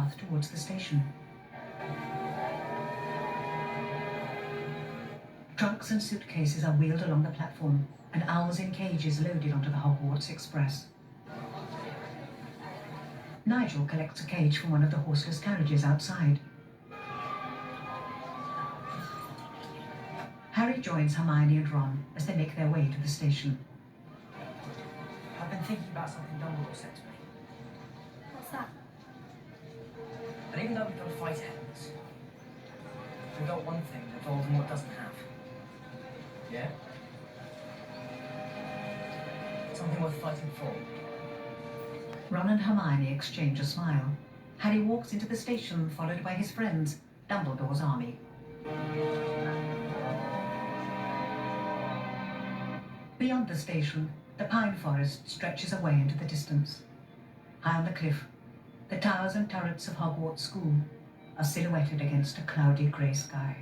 path towards the station. Trunks and suitcases are wheeled along the platform, and owls in cages loaded onto the Hogwarts Express. Nigel collects a cage from one of the horseless carriages outside. Harry joins Hermione and Ron as they make their way to the station. I've been thinking about something Dumbledore said to me. What's that? But even though we've got to fight enemies, we've got one thing that Voldemort doesn't have. Yeah? Something worth fighting for. Ron and Hermione exchange a smile. Harry walks into the station, followed by his friends, Dumbledore's army. Beyond the station, the pine forest stretches away into the distance. High on the cliff, the towers and turrets of Hogwarts School are silhouetted against a cloudy grey sky.